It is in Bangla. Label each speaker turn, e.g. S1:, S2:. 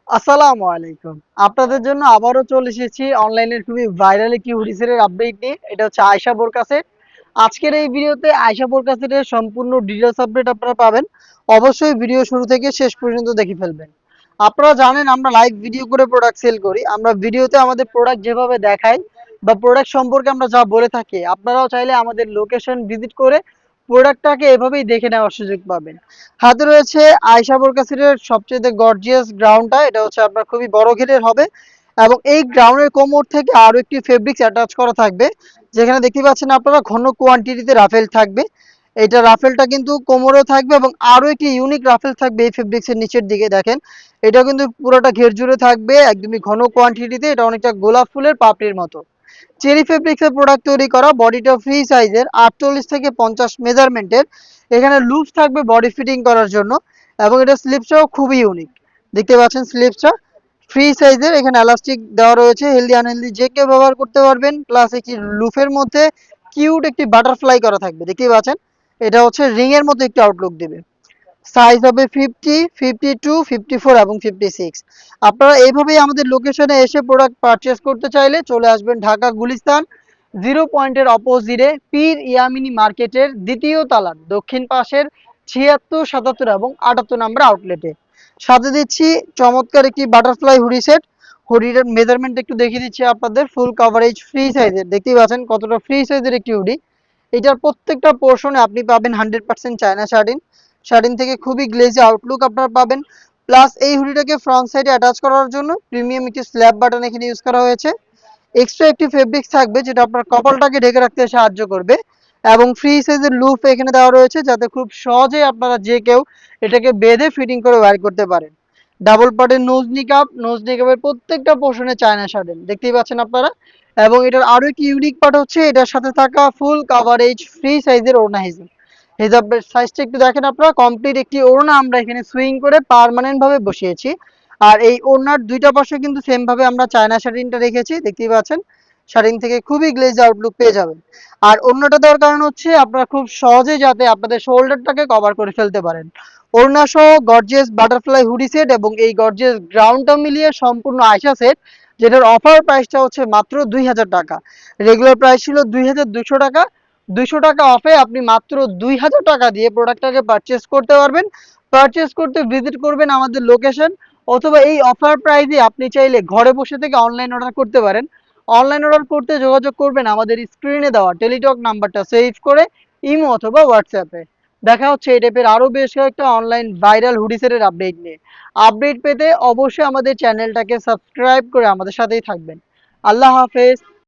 S1: আসসালামু আলাইকুম। আপনাদের জন্য আবারও চলে এসেছি অনলাইনের খুবই ভাইরাল একটি হুডি সেটের আপডেট নিয়ে। এটা হচ্ছে আয়েশা বোরকা সেট। আজকের এই ভিডিওতে আয়েশা বোরকা সেটের সম্পূর্ণ ডিটেইলস আপডেট আপনারা পাবেন। অবশ্যই ভিডিও শুরু থেকে শেষ পর্যন্ত দেখে ফেলবেন। আপনারা জানেন আমরা লাইভ ভিডিও করে প্রোডাক্ট সেল করি। আমরা ভিডিওতে আমাদের প্রোডাক্ট যেভাবে দেখাই বা প্রোডাক্ট সম্পর্কে আমরা যা বলে থাকি, আপনারাও চাইলে আমাদের লোকেশন ভিজিট করে প্রোডাক্টটাকে এভাবেই দেখে নেওয়ার সুযোগ পাবেন। হাতে রয়েছে আয়েশা বোরকা সেটের সবচেয়ে গর্জিয়াস গ্রাউন্ডটা। এটা হচ্ছে আপনার খুবই বড় ঘেরের হবে এবং এই গ্রাউন্ডের কোমর থেকে আরো একটি ফেব্রিক্স অ্যাটাচ করা থাকবে, যেখানে দেখতে পাচ্ছেন আপনারা ঘন কোয়ান্টিটিতে রাফেল থাকবে। এটা রাফেলটা কিন্তু কোমরেও থাকবে এবং আরো একটি ইউনিক রাফেল থাকবে এই ফেব্রিক্সের নিচের দিকে দেখেন। এটা কিন্তু পুরোটা ঘের জুড়ে থাকবে একদমই ঘন কোয়ান্টিটিতে। এটা অনেকটা গোলাপ ফুলের পাপড়ির মতো। চেরি ফেব্রিক্সের প্রোডাক্ট তৈরি করা, বডিটা ফ্রি সাইজের 48 থেকে 50 মেজারমেন্টের। এখানে লুপস থাকবে বডি ফিটিং করার জন্য এবং এটা স্লিপসটাও খুবই ইউনিক। দেখতে পাচ্ছেন স্লিপসটা ফ্রি সাইজের, এখানে এলাস্টিক দেওয়া রয়েছে। হেলদি আনহেলদি যে কেউ ব্যবহার করতে পারবেন। প্লাস একটি লুফের মধ্যে কিউট একটি বাটারফ্লাই করা থাকবে, দেখতেই পাচ্ছেন। এটা হচ্ছে রিং এর মতো একটি আউটলুক দেবে। সাইজ হবে 50, 52, 54 এবং 56। আপনারা এইভাবেই আমাদের লোকেশনে এসে প্রোডাক্ট পারচেস করতে চাইলে চলে আসবেন ঢাকা গুলিস্তান জিরো পয়েন্টের অপোজিটে পীর ইয়ামিনী মার্কেটের দ্বিতীয় তালার দক্ষিণ পাশের 76, 77 এবং 78 নম্বর আউটলেটে। সাথে দিচ্ছি চমৎকার একটি বাটারফ্লাই হুডি সেট। হুডির মেজারমেন্ট একটু দেখিয়ে দিচ্ছি আপনাদের। ফুল কভারেজ ফ্রি সাইজের, দেখতেই পাচ্ছেন কতটা ফ্রি সাইজের একটি হুডি। এটার প্রত্যেকটা পোর্শনে আপনি পাবেন 100% চায়না শার্টিন। শার্টিন থেকে খুবই গ্লেজি আউটলুক আপনারা পাবেন। প্লাস এই হুডিটাকে ফ্রন্ট সাইডে অ্যাটাচ করার জন্য প্রিমিয়াম একটি স্ল্যাব বাটন এখানে ইউজ করা হয়েছে। এক্সট্রা একটি ফেব্রিক্স থাকবে যেটা আপনার কপালটাকে ঢেকে রাখতে সাহায্য করবে এবং ফ্রি সাইজের লুপ এখানে দেওয়া রয়েছে, যাতে খুব সহজে আপনারা যে কেউ এটাকে বেঁধে ফিটিং করে ওয়্যার করতে পারেন। ডাবল পার্টের নোজ নিকাবের প্রত্যেকটা পোর্শনে চায়না শার্টেন, দেখতেই পাচ্ছেন আপনারা। এবং এটার আরো একটি ইউনিক পার্ট হচ্ছে এটার সাথে থাকা ফুল কাভারেজ ফ্রি সাইজের ওড়না হিজাব। হিজাবের সাইজটা একটু দেখেন আপনারা, কমপ্লিট একটি ওড়না আমরা এখানে সুইং করে পার্মানেন্ট ভাবে বসিয়েছি। আর এই ওড়নার দুইটা পাশে কিন্তু সেম ভাবে আমরা চায়না শার্টিনটা রেখেছি, দেখতেই পাচ্ছেন। শার্টিন থেকে খুবই গ্লেজ আউটলুক পেয়ে যাবেন। আর ওড়নাটা দেওয়ার কারণ হচ্ছে আপনারা খুব সহজেই যাতে আপনাদের শোল্ডারটাকে কভার করে ফেলতে পারেন। ওড়না সহ গর্জিয়াস বাটারফ্লাই হুডি সেট এবং এই গর্জিয়াস গ্রাউন্ডটা মিলিয়ে সম্পূর্ণ আয়শা সেট, যেটার অফার প্রাইসটা হচ্ছে মাত্র 2000 টাকা। রেগুলার প্রাইস ছিল 2200 টাকা। 200 টাকা অফে আপনি মাত্র 2000 টাকা দিয়ে প্রোডাক্টটাকে পারচেস করতে পারবেন। পারচেস করতে ভিজিট করবেন আমাদের লোকেশন, অথবা এই অফার প্রাইসে আপনি চাইলে ঘরে বসে থেকে অনলাইন অর্ডার করতে পারেন। অনলাইন অর্ডার করতে যোগাযোগ করবেন আমাদের স্ক্রিনে দেওয়া টেলিটক নাম্বারটা সেভ করে ইমো অথবা হোয়াটসঅ্যাপে। দেখা হচ্ছে এই টাইপের আরো বেশ কয়েকটা অনলাইন ভাইরাল হুডিসের আপডেট নিয়ে। আপডেট পেতে অবশ্যই আমাদের চ্যানেলটাকে সাবস্ক্রাইব করে আমাদের সাথেই থাকবেন। আল্লাহ হাফেজ।